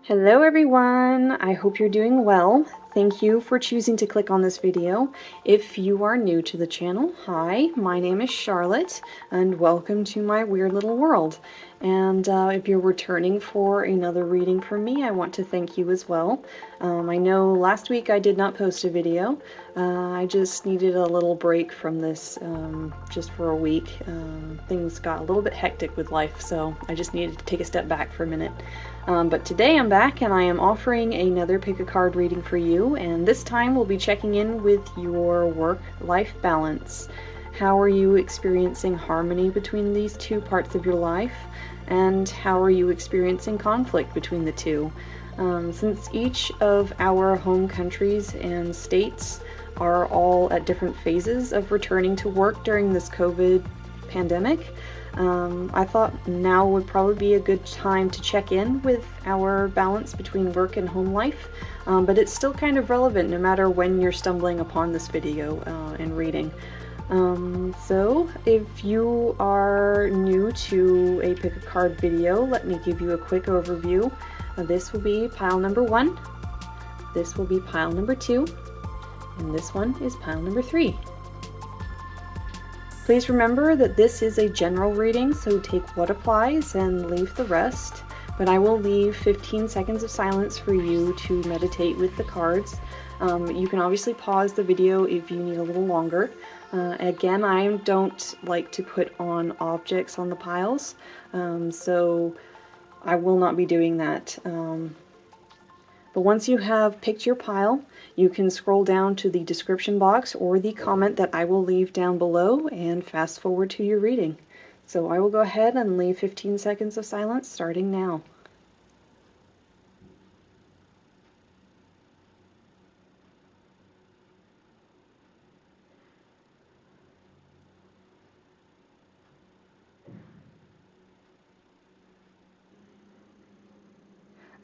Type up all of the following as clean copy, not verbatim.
Hello everyone! I hope you're doing well. Thank you for choosing to click on this video. If you are new to the channel, hi, my name is Charlotte and welcome to my weird little world. And if you're returning for another reading from me, I want to thank you as well. I know last week I did not post a video. I just needed a little break from this just for a week. Things got a little bit hectic with life, so I just needed to take a step back for a minute. But today I'm back and I am offering another pick a card reading for you, and this time we'll be checking in with your work-life balance. How are you experiencing harmony between these two parts of your life? And how are you experiencing conflict between the two? Since each of our home countries and states are all at different phases of returning to work during this COVID pandemic, I thought now would probably be a good time to check in with our balance between work and home life, but it's still kind of relevant no matter when you're stumbling upon this video and reading. So if you are new to a pick a card video, let me give you a quick overview. This will be pile number 1, this will be pile number 2, and this one is pile number 3. Please remember that this is a general reading, so take what applies and leave the rest, but I will leave 15 seconds of silence for you to meditate with the cards. You can obviously pause the video if you need a little longer. Again, I don't like to put on objects on the piles, so I will not be doing that. But once you have picked your pile, you can scroll down to the description box or the comment that I will leave down below and fast forward to your reading. So I will go ahead and leave 15 seconds of silence starting now.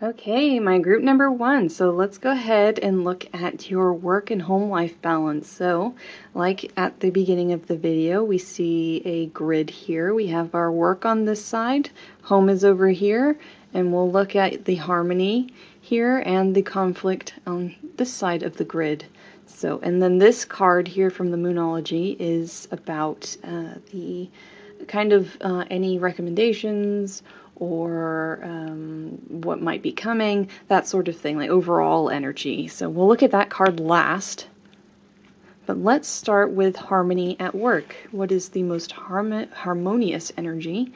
Okay, my group number 1. So let's go ahead and look at your work and home life balance. So, like at the beginning of the video, we see a grid here. We have our work on this side, home is over here, and we'll look at the harmony here and the conflict on this side of the grid. So, and then this card here from the Moonology is about the kind of any recommendations or what might be coming, that sort of thing, like overall energy. So we'll look at that card last. But let's start with harmony at work. What is the most harmonious energy?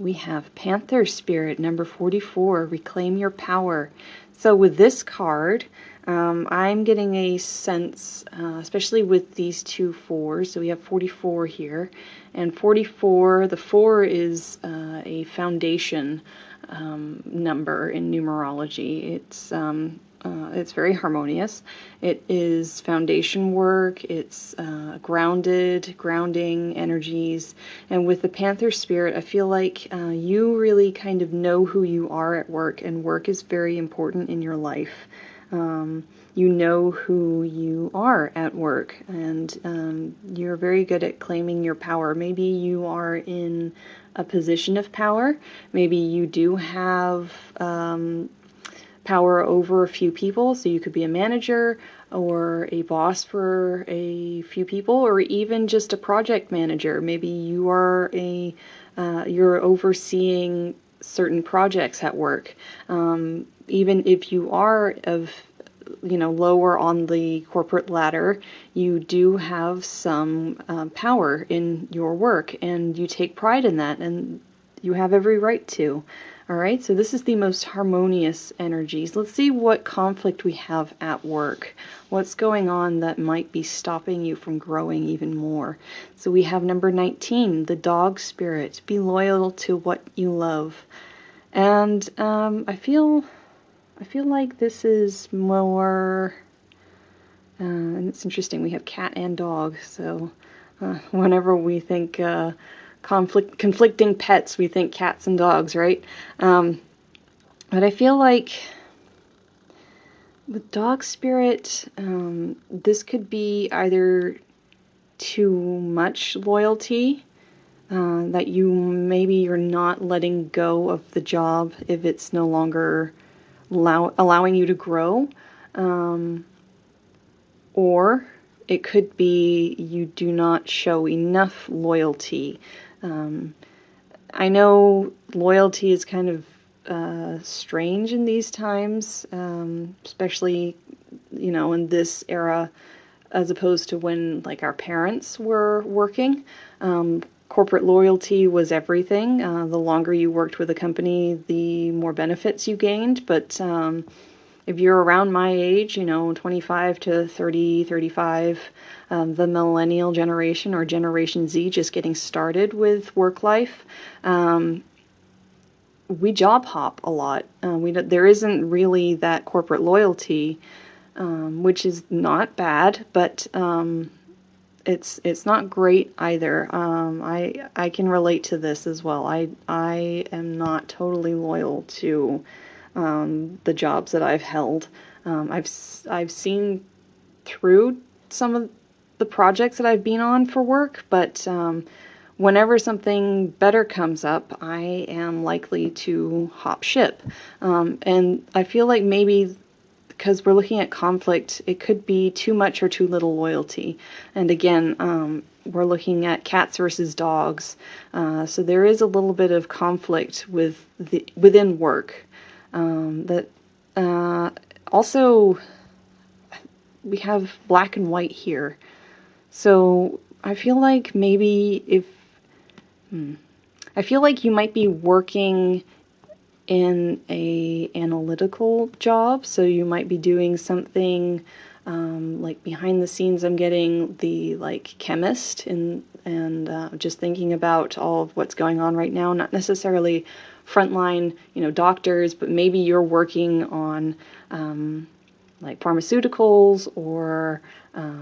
We have Panther Spirit, number 44, Reclaim Your Power. So with this card, I'm getting a sense, especially with these two 4s, so we have 44 here, and 44, the 4 is a foundation number in numerology. It's very harmonious. It is foundation work, it's grounding energies, and with the Panther Spirit, I feel like you really kind of know who you are at work, and work is very important in your life. You know who you are at work, and you're very good at claiming your power. Maybe you are in a position of power. Maybe you do have power over a few people, so you could be a manager or a boss for a few people, or even just a project manager. Maybe you are you're overseeing certain projects at work. Even if you are lower on the corporate ladder, you do have some power in your work, and you take pride in that, and you have every right to. Alright, so this is the most harmonious energies. Let's see what conflict we have at work. What's going on that might be stopping you from growing even more? So we have number 19, the Dog Spirit. Be loyal to what you love. And I feel like this is more, and it's interesting, we have cat and dog, so whenever we think conflicting pets, we think cats and dogs, right? But I feel like with Dog Spirit, this could be either too much loyalty, that you're not letting go of the job if it's no longer allowing you to grow, or it could be you do not show enough loyalty. I know loyalty is kind of strange in these times, especially, you know, in this era, as opposed to when, like, our parents were working. Corporate loyalty was everything. The longer you worked with a company, the more benefits you gained. But if you're around my age, you know, 25 to 30, 35, the millennial generation or Generation Z just getting started with work life, we job hop a lot. There isn't really that corporate loyalty, which is not bad, but it's not great either. I can relate to this as well. I am not totally loyal to the jobs that I've held. I've seen through some of the projects that I've been on for work, but whenever something better comes up, I am likely to hop ship. And I feel like maybe because we're looking at conflict, it could be too much or too little loyalty. And again, we're looking at cats versus dogs. So there is a little bit of conflict within work. Also, we have black and white here. So I feel like maybe I feel like you might be working in a analytical job, so you might be doing something like behind the scenes. I'm getting the like chemist and just thinking about all of what's going on right now, not necessarily frontline, you know, doctors, but maybe you're working on like pharmaceuticals, or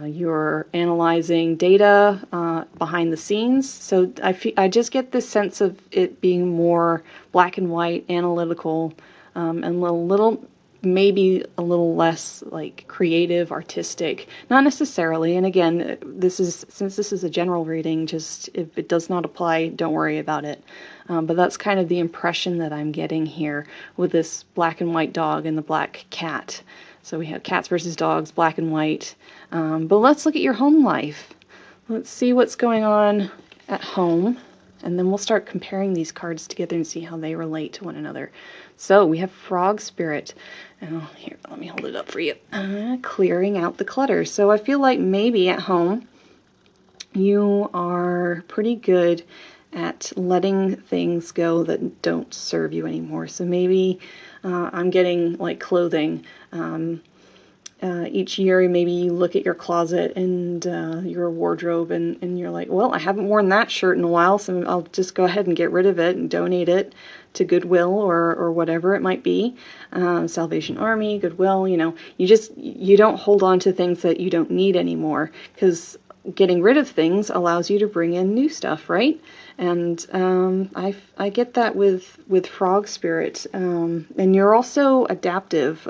you're analyzing data behind the scenes. So I just get this sense of it being more black and white, analytical, and maybe a little less like creative, artistic. Not necessarily. And again, since this is a general reading, just if it does not apply, don't worry about it. But that's kind of the impression that I'm getting here with this black and white dog and the black cat. So we have cats versus dogs, black and white. But let's look at your home life. Let's see what's going on at home. And then we'll start comparing these cards together and see how they relate to one another. So we have Frog Spirit. Oh, here, let me hold it up for you. Clearing out the clutter. So I feel like maybe at home you are pretty good at letting things go that don't serve you anymore. So maybe I'm getting like clothing. Each year, maybe you look at your closet and your wardrobe and you're like, well, I haven't worn that shirt in a while, so I'll just go ahead and get rid of it and donate it to Goodwill or whatever it might be. Salvation Army, Goodwill, you know, you don't hold on to things that you don't need anymore, because getting rid of things allows you to bring in new stuff, right? And I get that with Frog Spirit. And you're also adaptive.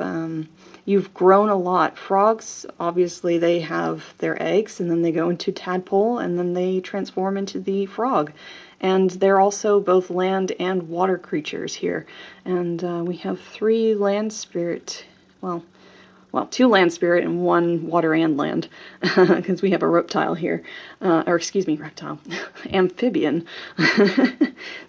You've grown a lot. Frogs, obviously, they have their eggs, and then they go into tadpole, and then they transform into the frog. And they're also both land and water creatures here. And we have 3 land spirit, well, 2 land spirit and 1 water and land, because we have a reptile here, reptile, amphibian.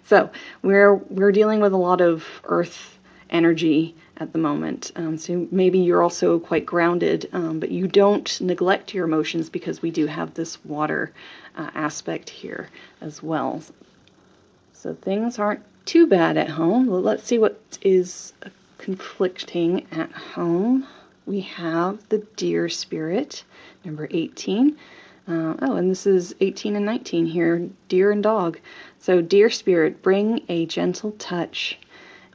So we're dealing with a lot of earth energy at the moment. So maybe you're also quite grounded, but you don't neglect your emotions, because we do have this water aspect here as well. So things aren't too bad at home. Well, let's see what is conflicting at home. We have the Deer Spirit, number 18. And this is 18 and 19 here, Deer and Dog. So Deer Spirit, bring a gentle touch.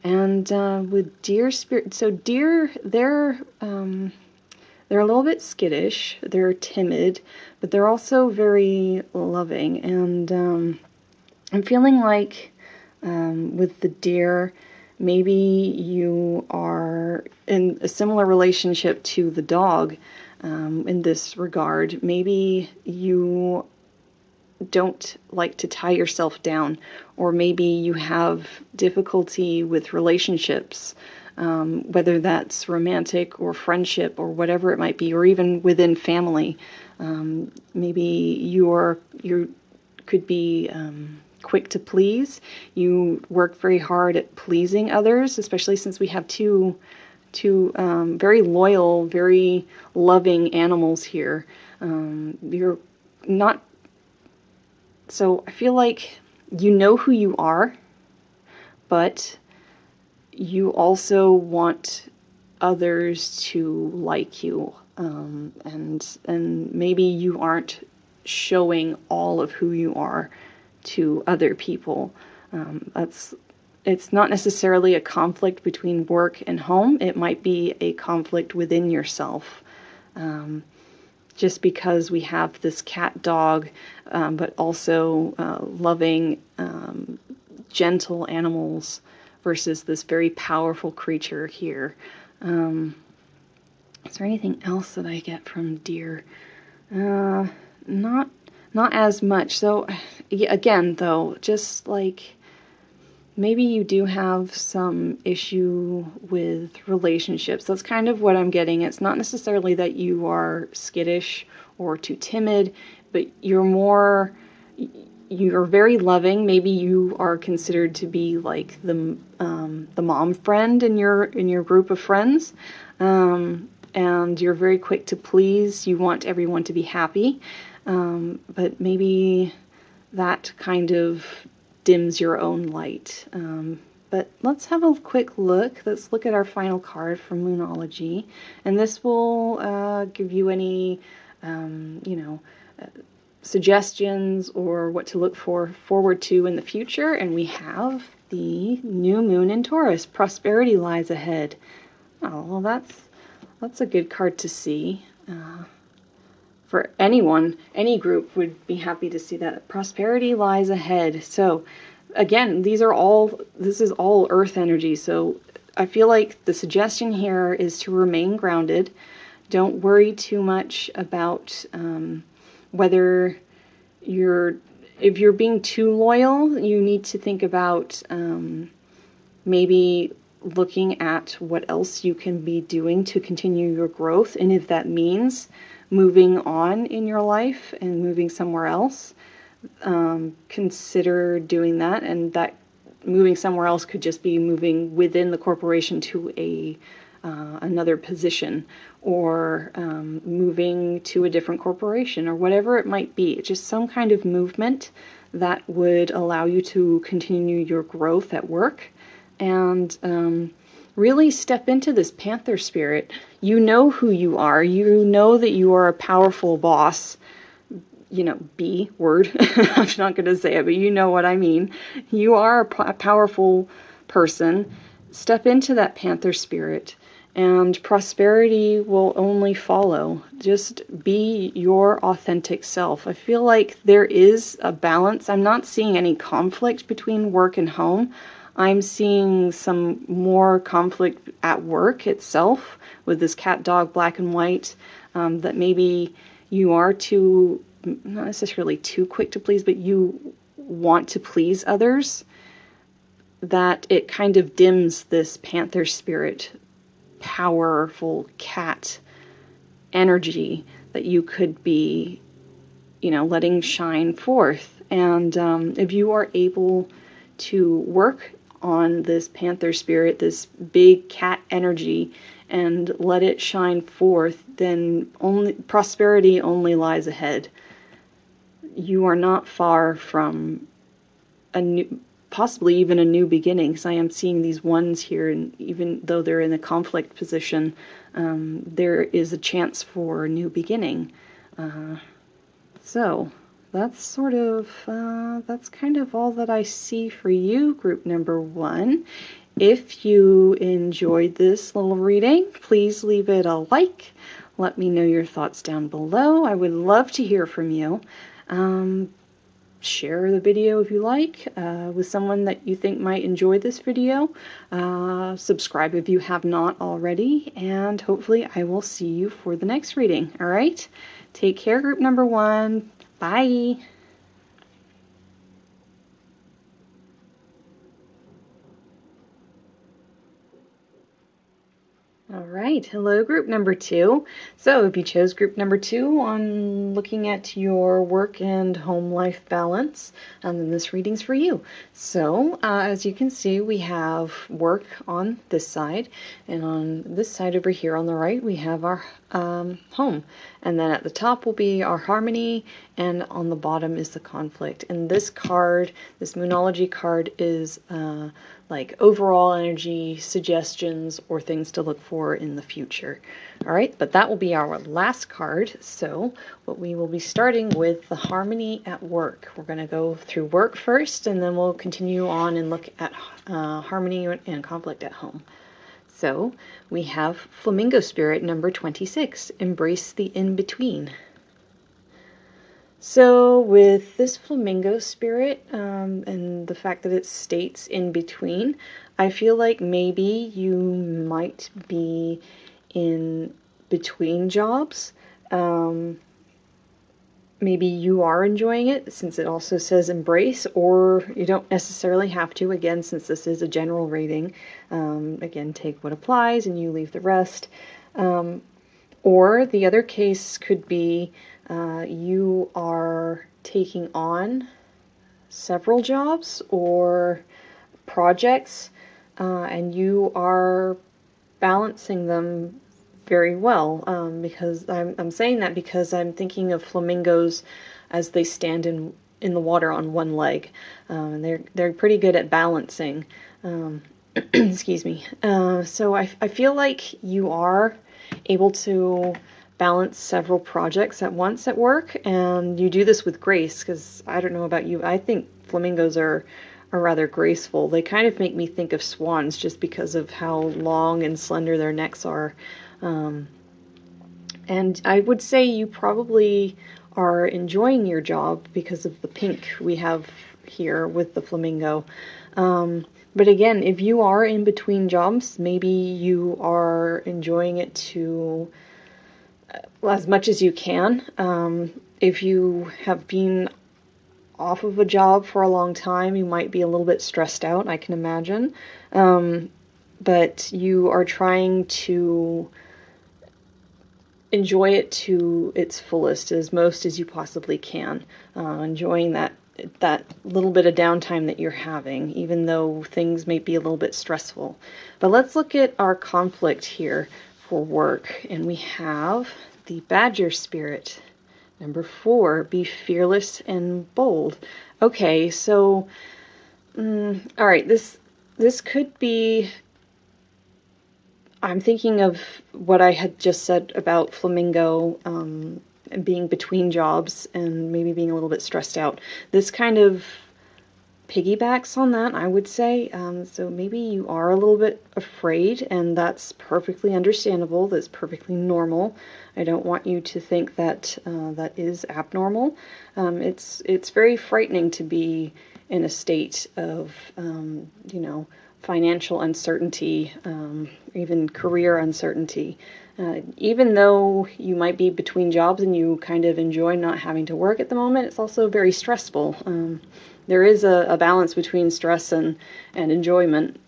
And with Deer Spirit, so deer, they're a little bit skittish, they're timid, but they're also very loving. And I'm feeling like with the deer, maybe you are in a similar relationship to the dog in this regard. Maybe you don't like to tie yourself down, or maybe you have difficulty with relationships. whether that's romantic or friendship or whatever it might be, or even within family. Maybe you could be quick to please. You work very hard at pleasing others, especially since we have two very loyal, very loving animals here. You're not... So I feel like you know who you are, but you also want others to like you, and maybe you aren't showing all of who you are to other people. It's not necessarily a conflict between work and home. It might be a conflict within yourself. Just because we have this cat dog, but also loving, gentle animals versus this very powerful creature here. Is there anything else that I get from deer? Not as much. So again, though, just like maybe you do have some issue with relationships. That's kind of what I'm getting. It's not necessarily that you are skittish or too timid, but you're very loving. Maybe you are considered to be like the mom friend in your group of friends, and you're very quick to please. You want everyone to be happy, but maybe that kind of dims your own light. But let's have a quick look. Let's look at our final card from Moonology, and this will give you any suggestions or what to look forward to in the future. And we have the new moon in Taurus. Prosperity lies ahead. Oh, well, that's a good card to see. For anyone, any group would be happy to see that. Prosperity lies ahead. So again, this is all earth energy. So I feel like the suggestion here is to remain grounded. Don't worry too much about whether if you're being too loyal. You need to think about maybe looking at what else you can be doing to continue your growth. And if that means moving on in your life and moving somewhere else, consider doing that. And that moving somewhere else could just be moving within the corporation to another position, or moving to a different corporation, or whatever it might be. It's just some kind of movement that would allow you to continue your growth at work, and really step into this panther spirit. You know who you are. You know that you are a powerful boss. B word. I'm not going to say it, but you know what I mean. You are a powerful person. Step into that panther spirit, and prosperity will only follow. Just be your authentic self. I feel like there is a balance. I'm not seeing any conflict between work and home. I'm seeing some more conflict at work itself with this cat dog black and white, that maybe you are not necessarily too quick to please, but you want to please others, that it kind of dims this panther spirit, powerful cat energy that you could be, letting shine forth. And if you are able to work on this panther spirit, this big cat energy, and let it shine forth, then prosperity only lies ahead. You are not far from possibly even a new beginning, because I am seeing these ones here, and even though they're in a conflict position, there is a chance for a new beginning. So that's that's kind of all that I see for you, group number 1. If you enjoyed this little reading, please leave it a like. Let me know your thoughts down below. I would love to hear from you. Share the video if you like with someone that you think might enjoy this video. Subscribe if you have not already, and hopefully I will see you for the next reading. All right? Take care, group number 1. Bye. All right, hello group number 2. So if you chose group number 2 on looking at your work and home life balance, then this reading's for you. So as you can see, we have work on this side, and on this side over here on the right we have our home, and then at the top will be our harmony, and on the bottom is the conflict. And this card, this Moonology card, is like overall energy suggestions or things to look for in the future. All right, but that will be our last card. So what we will be starting with the harmony at work. We're going to go through work first, and then we'll continue on and look at harmony and conflict at home. So we have Flamingo Spirit number 26, Embrace the In-Between. So with this Flamingo Spirit and the fact that it states in between, I feel like maybe you might be in between jobs. Maybe you are enjoying it since it also says embrace, or you don't necessarily have to, again, since this is a general reading. Again, take what applies and you leave the rest. Or the other case could be you are taking on several jobs or projects, and you are balancing them very well, because I'm saying that because I'm thinking of flamingos as they stand in the water on one leg, and they're pretty good at balancing. Excuse me. So I feel like you are able to balance several projects at once at work, and you do this with grace, because I don't know about you, I think flamingos are rather graceful. They kind of make me think of swans just because of how long and slender their necks are. And I would say you probably are enjoying your job because of the pink we have here with the flamingo. But again, if you are in between jobs, maybe you are enjoying it to as much as you can. If you have been off of a job for a long time, you might be a little bit stressed out, I can imagine. But you are trying to enjoy it to its fullest, as most as you possibly can, enjoying that little bit of downtime that you're having, even though things may be a little bit stressful. But let's look at our conflict here for work, and we have the Badger Spirit number 4, be fearless and bold. Okay, so all right, this could be, I'm thinking of what I had just said about flamingo being between jobs and maybe being a little bit stressed out. This kind of piggybacks on that, I would say. So maybe you are a little bit afraid, and that's perfectly understandable. That's perfectly normal. I don't want you to think that that is abnormal. It's very frightening to be in a state of you know, financial uncertainty, even career uncertainty. Even though you might be between jobs and you kind of enjoy not having to work at the moment, it's also very stressful. There is a balance between stress and enjoyment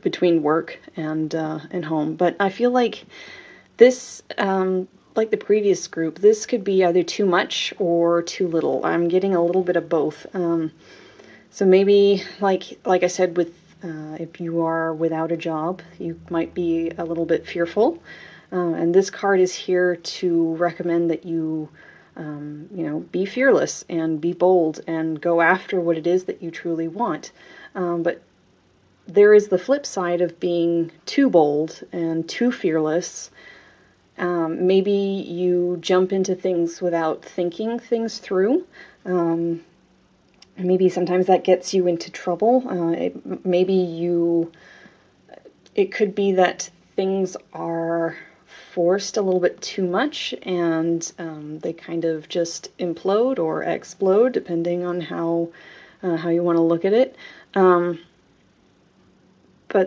between work and home. But I feel like this, like the previous group, this could be either too much or too little. I'm getting a little bit of both. So maybe, like I said, with if you are without a job, you might be a little bit fearful. And this card is here to recommend that you, you know, be fearless and be bold and go after what it is that you truly want. But there is the flip side of being too bold and too fearless. Maybe you jump into things without thinking things through. Maybe sometimes that gets you into trouble. It could be that things are forced a little bit too much, and they kind of just implode or explode, depending on how you want to look at it. But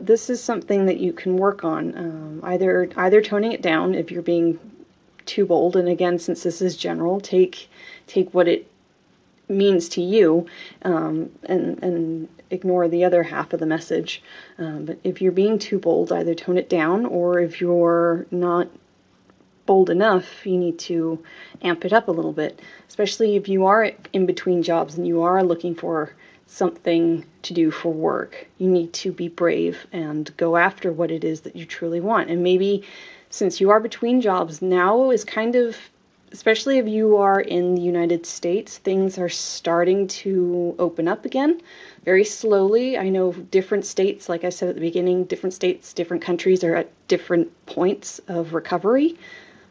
this is something that you can work on, either toning it down if you're being too bold, and again, since this is general, take what it means to you, and ignore the other half of the message. But if you're being too bold, either tone it down, or if you're not bold enough, you need to amp it up a little bit, especially if you are in between jobs and you are looking for something to do for work. You need to be brave and go after what it is that you truly want. And maybe since you are between jobs, now is kind of, especially if you are in the United States, things are starting to open up again very slowly. I know different states, like I said at the beginning, different states, different countries are at different points of recovery.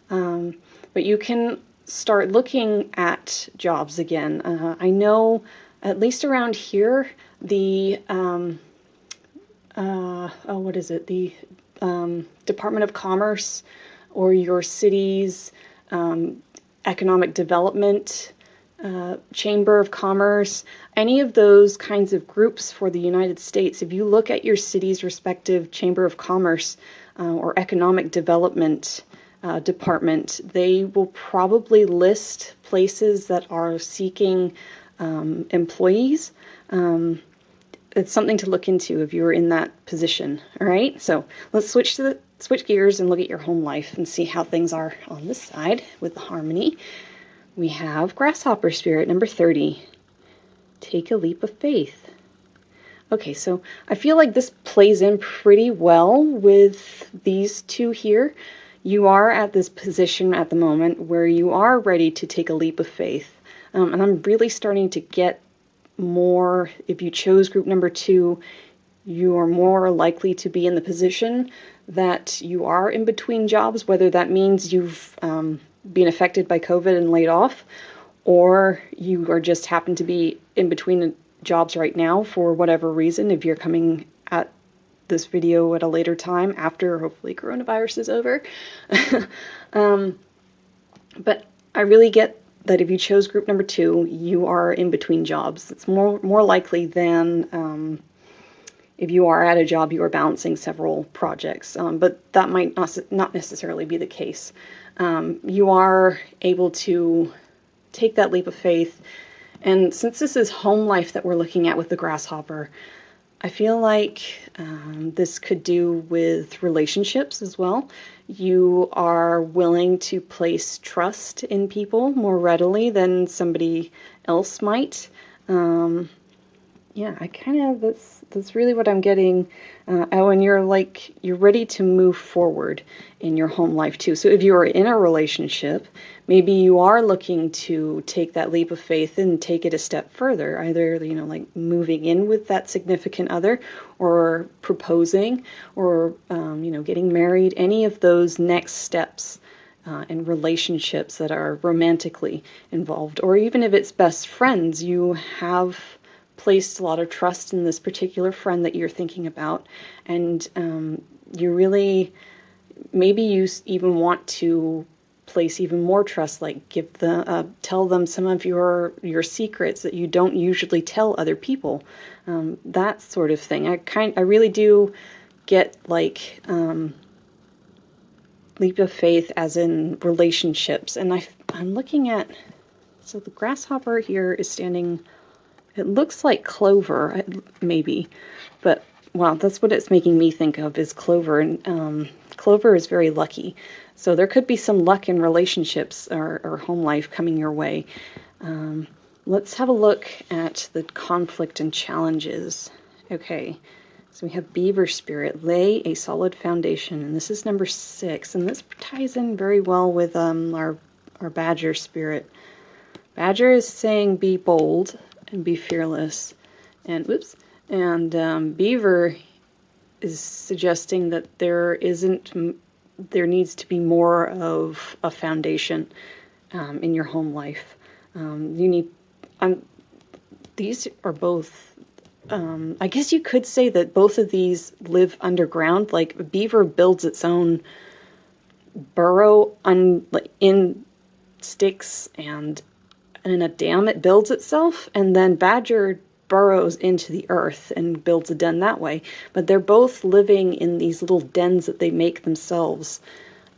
But you can start looking at jobs again. I know, at least around here, the, what is it? The Department of Commerce or your city's economic development, Chamber of Commerce, any of those kinds of groups for the United States, if you look at your city's respective Chamber of Commerce or economic development department, they will probably list places that are seeking employees. It's something to look into if you're in that position. All right, so let's switch gears and look at your home life and see how things are on this side with the harmony. We have Grasshopper Spirit, number 30. Take a leap of faith. Okay, so I feel like this plays in pretty well with these two here. You are at this position at the moment where you are ready to take a leap of faith. And I'm really starting to get more, if you chose group number 2, you are more likely to be in the position that you are in between jobs, whether that means you've been affected by COVID and laid off, or you are just happen to be in between jobs right now for whatever reason, if you're coming at this video at a later time after hopefully coronavirus is over. But I really get that if you chose group number 2, you are in between jobs. It's more likely than if you are at a job, you are balancing several projects, but that might not necessarily be the case. You are able to take that leap of faith, and since this is home life that we're looking at with the grasshopper, I feel like this could do with relationships as well. You are willing to place trust in people more readily than somebody else might. Yeah, I kind of, that's really what I'm getting. And you're ready to move forward in your home life too. So if you are in a relationship, maybe you are looking to take that leap of faith and take it a step further, either, like moving in with that significant other, or proposing, or, getting married, any of those next steps in relationships that are romantically involved. Or even if it's best friends, you have placed a lot of trust in this particular friend that you're thinking about, and you really, maybe you even want to place even more trust, like tell them some of your secrets that you don't usually tell other people, that sort of thing. I really do get like leap of faith as in relationships. And I'm looking at, so the grasshopper here is standing, it looks like clover, maybe, but wow, that's what it's making me think of, is clover. And clover is very lucky. So there could be some luck in relationships or home life coming your way. Let's have a look at the conflict and challenges. Okay, so we have Beaver Spirit, lay a solid foundation, and this is number 6, and this ties in very well with our Badger Spirit. Badger is saying be bold and be fearless, and Beaver is suggesting that there needs to be more of a foundation in your home life. These are both, I guess you could say that both of these live underground. Like a beaver builds its own burrow in sticks, and in a dam it builds itself, and then Badger burrows into the earth and builds a den that way. But they're both living in these little dens that they make themselves.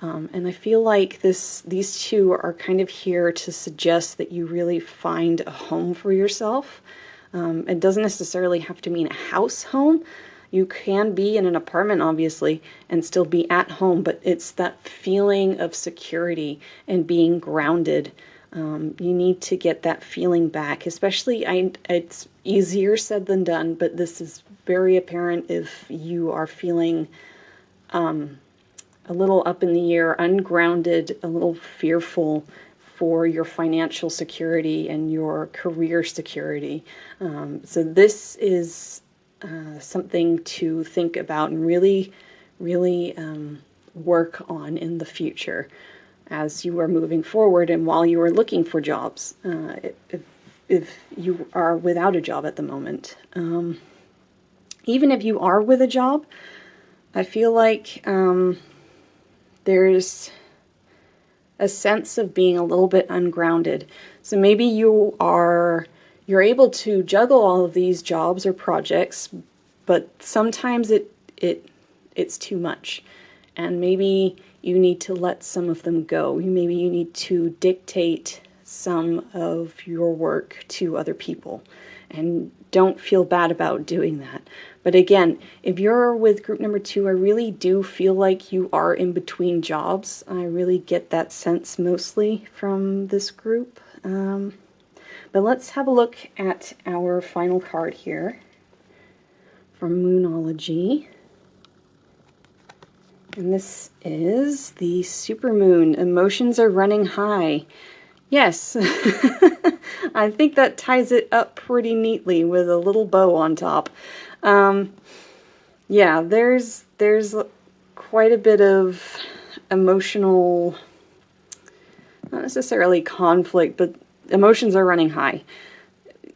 And I feel like these two are kind of here to suggest that you really find a home for yourself. It doesn't necessarily have to mean a house home. You can be in an apartment, obviously, and still be at home, but it's that feeling of security and being grounded. You need to get that feeling back, especially, it's easier said than done, but this is very apparent if you are feeling a little up in the air, ungrounded, a little fearful for your financial security and your career security. So this is something to think about and really, really work on in the future as you are moving forward and while you are looking for jobs, if you are without a job at the moment. Even if you are with a job, I feel like there's a sense of being a little bit ungrounded. So maybe you're able to juggle all of these jobs or projects, but sometimes it's too much. And maybe you need to let some of them go. Maybe you need to dictate some of your work to other people. And don't feel bad about doing that. But again, if you're with group number 2, I really do feel like you are in between jobs. I really get that sense mostly from this group. But let's have a look at our final card here from Moonology. And this is the supermoon. Emotions are running high. Yes, I think that ties it up pretty neatly with a little bow on top. Yeah, there's quite a bit of emotional, not necessarily conflict, but emotions are running high.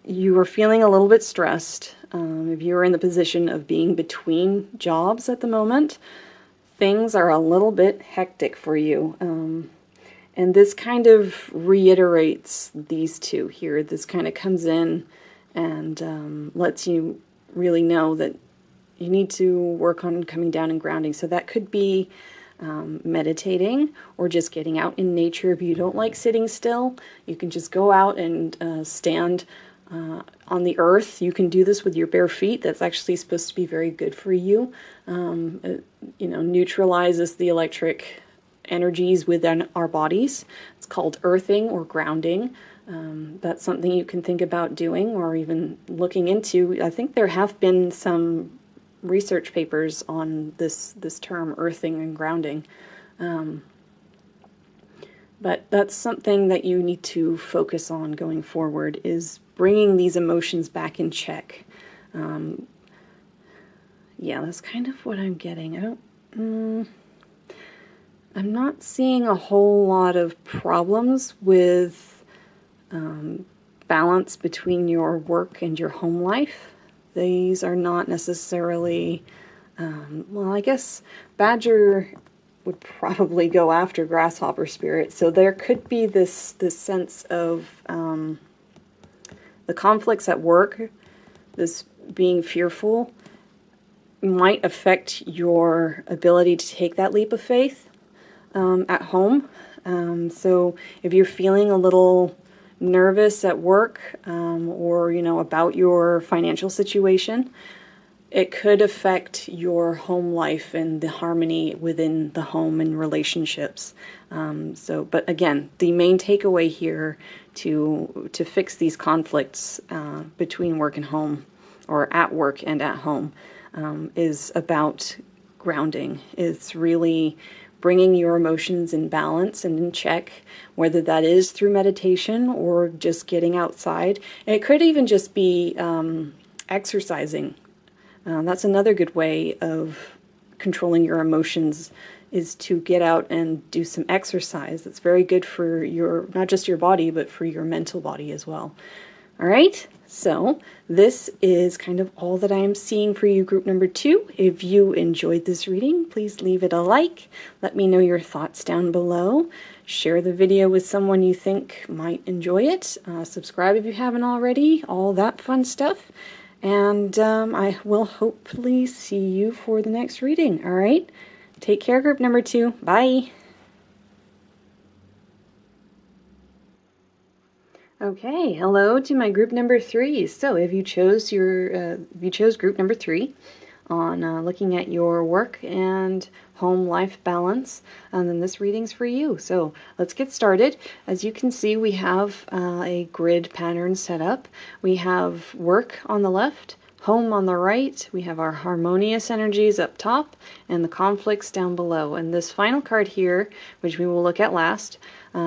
You are feeling a little bit stressed. If you're in the position of being between jobs at the moment, things are a little bit hectic for you. And this kind of reiterates these two here. This kind of comes in and lets you really know that you need to work on coming down and grounding. So that could be meditating or just getting out in nature. If you don't like sitting still, you can just go out and stand on the earth. You can do this with your bare feet. That's actually supposed to be very good for you. It, neutralizes the electric energies within our bodies. It's called earthing or grounding. That's something you can think about doing or even looking into. I think there have been some research papers on this term, earthing and grounding. But that's something that you need to focus on going forward, is bringing these emotions back in check. Yeah, that's kind of what I'm getting. I'm not seeing a whole lot of problems with balance between your work and your home life. These are not necessarily, well, I guess Badger would probably go after Grasshopper Spirit, so there could be this sense of the conflicts at work, this being fearful, might affect your ability to take that leap of faith at home. So if you're feeling a little nervous at work or, about your financial situation, it could affect your home life and the harmony within the home and relationships. But again, the main takeaway here to fix these conflicts between work and home, or at work and at home, is about grounding. It's really bringing your emotions in balance and in check, whether that is through meditation or just getting outside. And it could even just be exercising. That's another good way of controlling your emotions, is to get out and do some exercise. That's very good for not just your body, but for your mental body as well. All right, so this is kind of all that I am seeing for you, group number 2. If you enjoyed this reading, please leave it a like. Let me know your thoughts down below. Share the video with someone you think might enjoy it. Subscribe if you haven't already. All that fun stuff. And I will hopefully see you for the next reading. All right, take care, group number 2. Bye. Okay, hello to my group number 3. So if you chose group number 3 on looking at your work and home life balance, and then this reading's for you. So let's get started. As you can see, we have a grid pattern set up. We have work on the left, home on the right, we have our harmonious energies up top, and the conflicts down below. And this final card here, which we will look at last,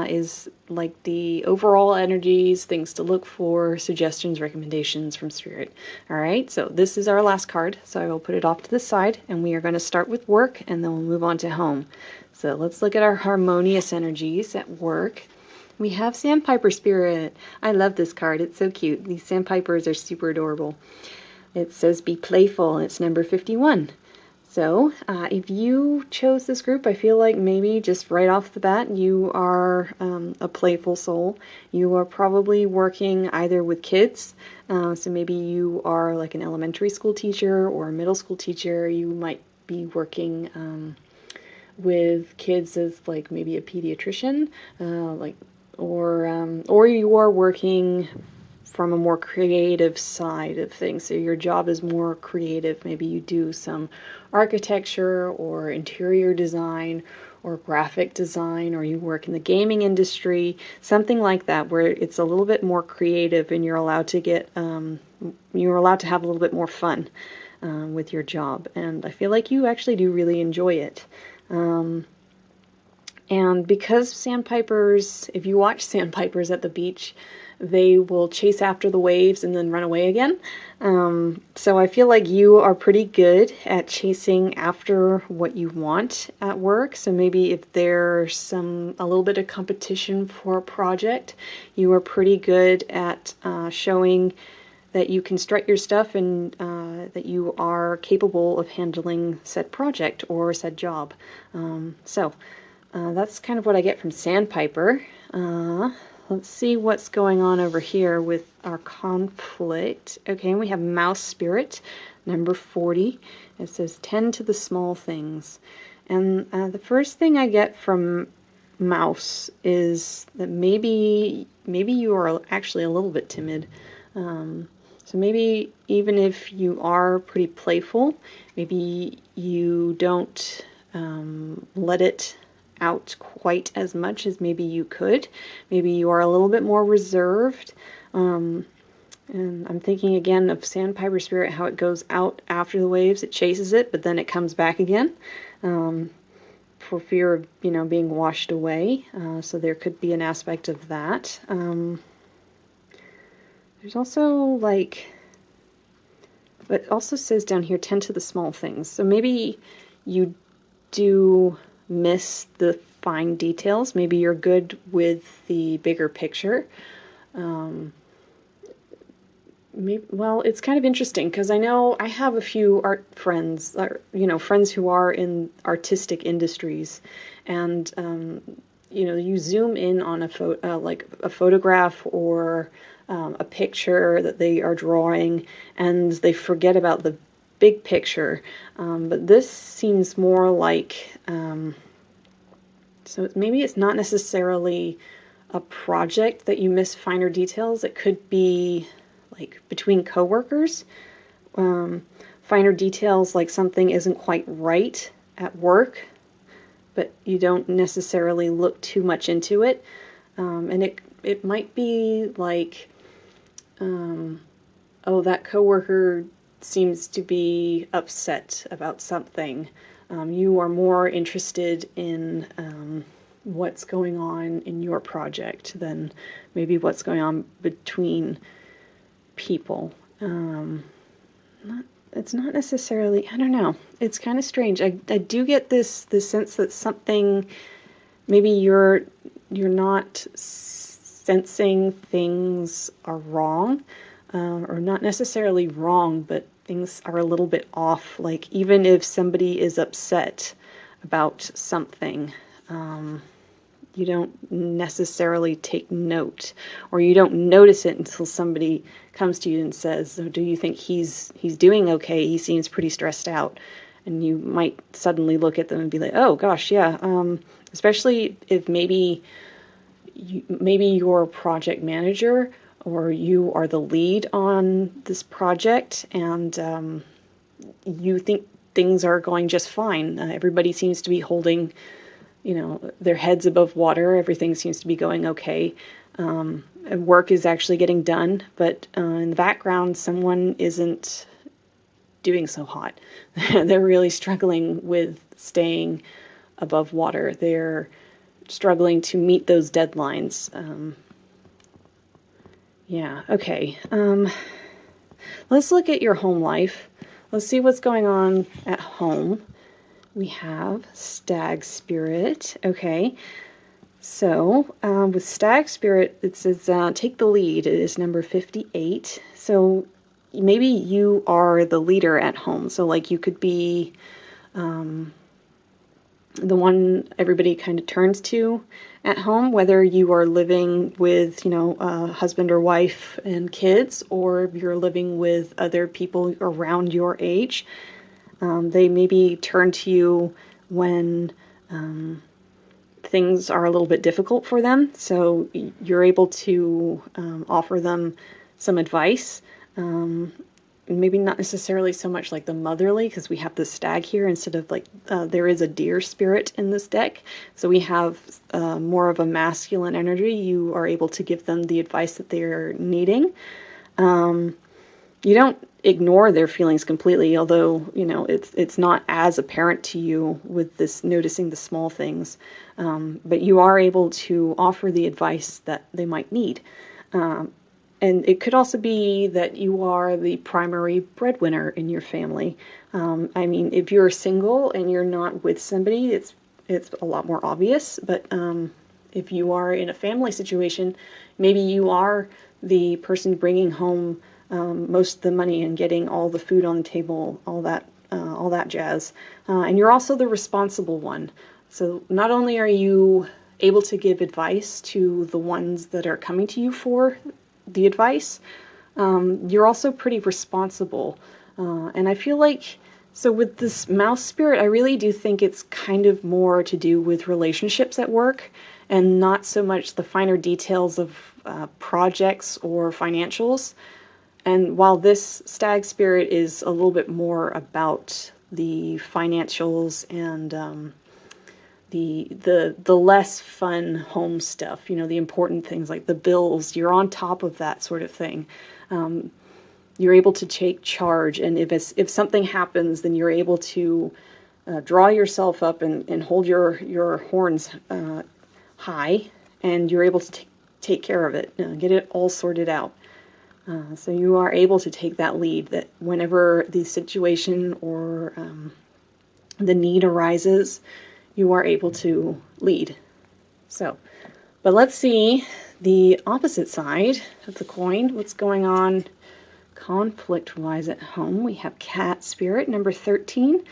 is like the overall energies, things to look for, suggestions, recommendations from Spirit. Alright, so this is our last card, so I will put it off to the side, and we are going to start with work, and then we'll move on to home. So let's look at our harmonious energies at work. We have Sandpiper Spirit. I love this card, it's so cute. These sandpipers are super adorable. It says be playful, and it's number 51. So, if you chose this group, I feel like maybe just right off the bat you are a playful soul. You are probably working either with kids, so maybe you are like an elementary school teacher or a middle school teacher. You might be working with kids as like maybe a pediatrician, or you are working from a more creative side of things. So your job is more creative. Maybe you do some architecture or interior design or graphic design, or you work in the gaming industry, something like that, where it's a little bit more creative and you're allowed to have a little bit more fun with your job. And I feel like you actually do really enjoy it. And because sandpipers, if you watch sandpipers at the beach, they will chase after the waves and then run away again. So I feel like you are pretty good at chasing after what you want at work. So maybe if there's a little bit of competition for a project, you are pretty good at showing that you can strut your stuff and that you are capable of handling said project or said job. That's kind of what I get from Sandpiper. Let's see what's going on over here with our conflict. Okay, we have Mouse Spirit, number 40. It says, tend to the small things. And the first thing I get from Mouse is that maybe you are actually a little bit timid. So maybe even if you are pretty playful, maybe you don't let it out quite as much as maybe you could. Maybe you are a little bit more reserved. And I'm thinking again of Sandpiper Spirit, how it goes out after the waves, it chases it, but then it comes back again for fear of, being washed away. So there could be an aspect of that. There's also it also says down here, tend to the small things. So maybe you do miss the fine details. Maybe you're good with the bigger picture. Well, it's kind of interesting because I know I have a few art friends, friends who are in artistic industries, and you zoom in on a photograph or a picture that they are drawing, and they forget about the big picture. But this seems more like, so maybe it's not necessarily a project that you miss finer details. It could be like between coworkers, finer details like something isn't quite right at work, but you don't necessarily look too much into it. And it might be like, oh, that coworker seems to be upset about something. You are more interested in what's going on in your project than maybe what's going on between people. It's not necessarily, I don't know, it's kind of strange. I do get this sense that something, maybe you're not sensing things are wrong, or not necessarily wrong, but things are a little bit off. Like even if somebody is upset about something, you don't necessarily take note, or you don't notice it until somebody comes to you and says, "So do you think he's doing okay? He seems pretty stressed out." And you might suddenly look at them and be like, "Oh gosh, yeah." Especially if maybe maybe you're a project manager, or you are the lead on this project, and you think things are going just fine. Everybody seems to be holding, their heads above water. Everything seems to be going okay. Work is actually getting done, but in the background, someone isn't doing so hot. They're really struggling with staying above water. They're struggling to meet those deadlines. Yeah, okay. Let's look at your home life. Let's see what's going on at home. We have Stag Spirit. Okay. So, with Stag Spirit, it says take the lead. It is number 58. So, maybe you are the leader at home. So, like, you could be the one everybody kind of turns to at home, whether you are living with, a husband or wife and kids, or if you're living with other people around your age. They maybe turn to you when things are a little bit difficult for them, so you're able to offer them some advice. Maybe not necessarily so much like the motherly, because we have the stag here instead of like, there is a deer spirit in this deck. So we have more of a masculine energy. You are able to give them the advice that they're needing. You don't ignore their feelings completely, although, it's not as apparent to you with this noticing the small things. But you are able to offer the advice that they might need. And it could also be that you are the primary breadwinner in your family. I mean, if you're single and you're not with somebody, it's a lot more obvious. But if you are in a family situation, maybe you are the person bringing home most of the money and getting all the food on the table, all that jazz. And you're also the responsible one. So not only are you able to give advice to the ones that are coming to you for the advice, you're also pretty responsible. And I feel like, so with this mouse spirit, I really do think it's kind of more to do with relationships at work and not so much the finer details of projects or financials. And while this stag spirit is a little bit more about the financials and the less fun home stuff, the important things like the bills, you're on top of that sort of thing. You're able to take charge, and if something happens, then you're able to draw yourself up and hold your horns high, and you're able to take care of it, get it all sorted out. So you are able to take that lead, that whenever the situation or the need arises, you are able to lead. So, but let's see the opposite side of the coin. What's going on conflict-wise at home? We have Cat Spirit, number 13.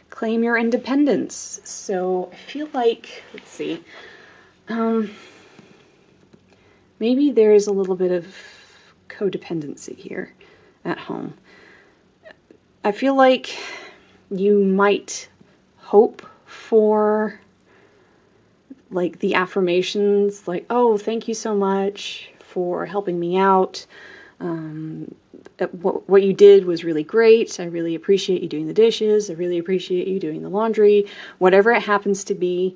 Claim your independence. So I feel like, let's see, maybe there's a little bit of codependency here at home. I feel like you might hope for like the affirmations, like, oh, thank you so much for helping me out. What you did was really great. I really appreciate you doing the dishes. I really appreciate you doing the laundry. Whatever it happens to be.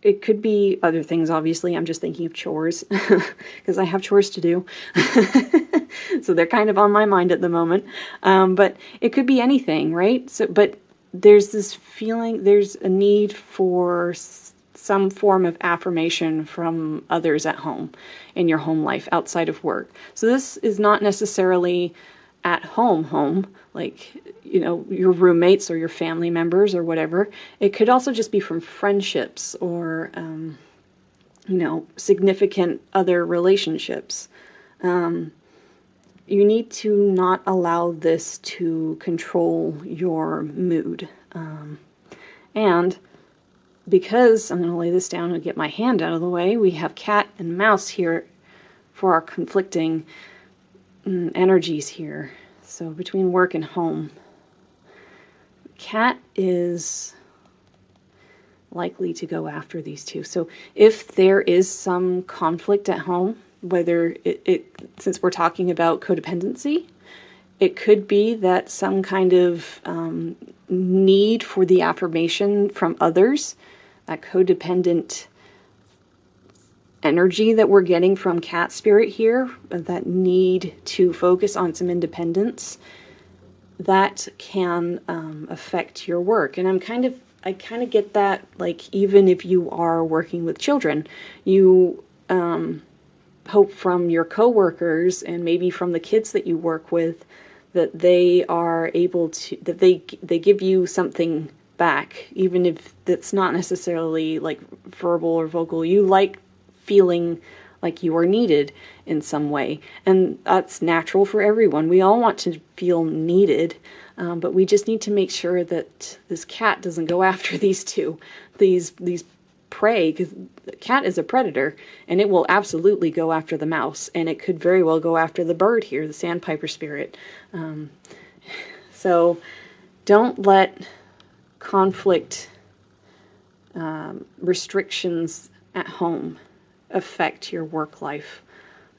It could be other things, obviously. I'm just thinking of chores because I have chores to do. So they're kind of on my mind at the moment. But it could be anything, right? So, but there's this feeling, there's a need for some form of affirmation from others at home, in your home life, outside of work. So this is not necessarily at home, like, your roommates or your family members or whatever. It could also just be from friendships or, significant other relationships. You need to not allow this to control your mood. And because, I'm going to lay this down and get my hand out of the way, we have cat and mouse here for our conflicting energies here. So between work and home. Cat is likely to go after these two. So if there is some conflict at home, whether since we're talking about codependency, it could be that some kind of need for the affirmation from others, that codependent energy that we're getting from cat spirit here, that need to focus on some independence, that can affect your work. And I kind of get that, like, even if you are working with children, you hope from your coworkers and maybe from the kids that you work with that they are able to, that they give you something back, even if that's not necessarily like verbal or vocal. You like feeling like you are needed in some way, and that's natural for everyone. We all want to feel needed, but we just need to make sure that this cat doesn't go after these two, these prey, because the cat is a predator, and it will absolutely go after the mouse, and it could very well go after the bird here, the sandpiper spirit. So don't let conflict, restrictions at home affect your work life.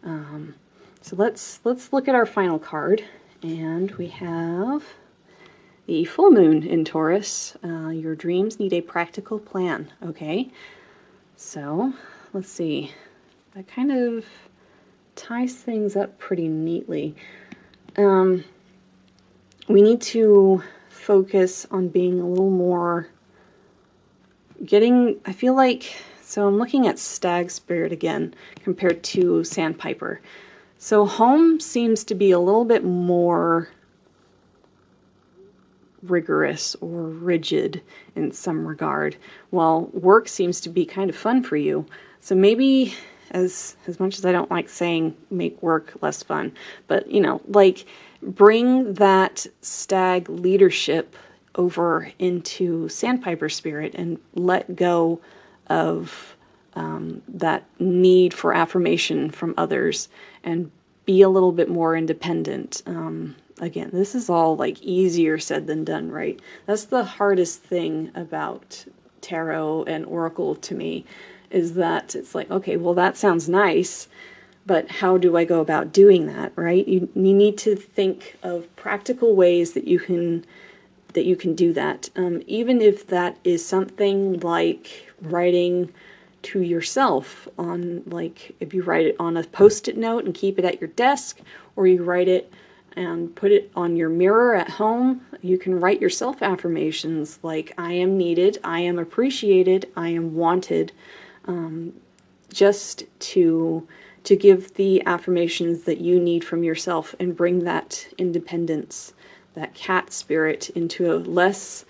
So let's look at our final card, and we have the full moon in Taurus. Your dreams need a practical plan. Okay, so let's see. That kind of ties things up pretty neatly. We need to focus on being a little more I feel like, so I'm looking at stag spirit again compared to sandpiper. So home seems to be a little bit more rigorous or rigid in some regard, while work seems to be kind of fun for you. So maybe, as much as I don't like saying make work less fun, but like bring that stag leadership over into sandpiper spirit and let go of that need for affirmation from others and be a little bit more independent. Again, this is all like easier said than done, right? That's the hardest thing about tarot and oracle to me, is that it's like, okay, well, that sounds nice, but how do I go about doing that, right? You need to think of practical ways that you can do that. Even if that is something like writing to yourself on, like, if you write it on a post-it note and keep it at your desk, or you write it and put it on your mirror at home. You can write yourself affirmations like, I am needed, I am appreciated, I am wanted, just to give the affirmations that you need from yourself and bring that independence, that cat spirit, into a less,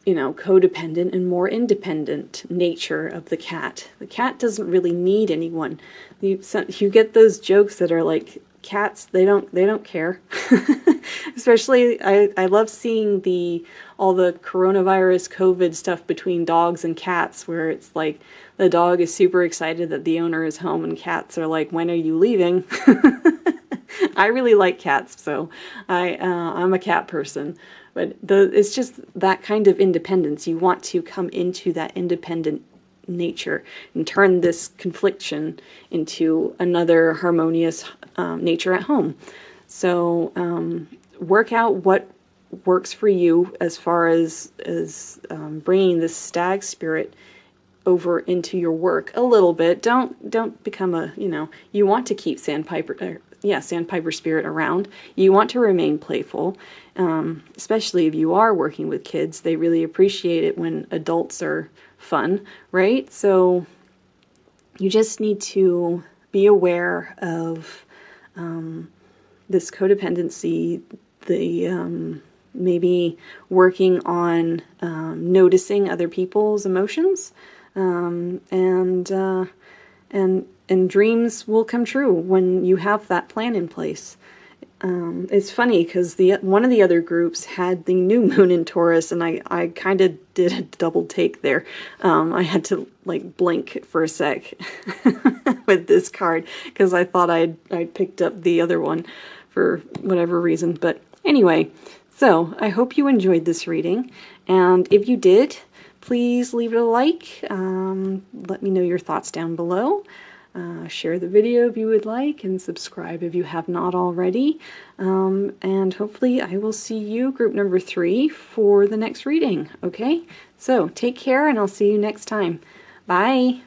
codependent and more independent nature of the cat. The cat doesn't really need anyone. You get those jokes that are like, cats, they don't care. Especially, I love seeing all the coronavirus COVID stuff between dogs and cats, where it's like the dog is super excited that the owner is home, and cats are like, when are you leaving? I really like cats, so I'm a cat person. But it's just that kind of independence. You want to come into that independent nature and turn this confliction into another harmonious nature at home. So work out what works for you as far as bringing this stag spirit over into your work a little bit. Don't become you want to keep sandpiper spirit around. You want to remain playful, especially if you are working with kids. They really appreciate it when adults are fun, right? So you just need to be aware of this codependency, the maybe working on noticing other people's emotions, and dreams will come true when you have that plan in place. It's funny because one of the other groups had the new moon in Taurus, and I kind of did a double take there. I had to like blink for a sec with this card because I thought I'd picked up the other one for whatever reason. But anyway, so I hope you enjoyed this reading, and if you did, please leave it a like. Let me know your thoughts down below. Share the video if you would like, and subscribe if you have not already. And hopefully I will see you, group number 3, for the next reading. Okay? So take care, and I'll see you next time. Bye!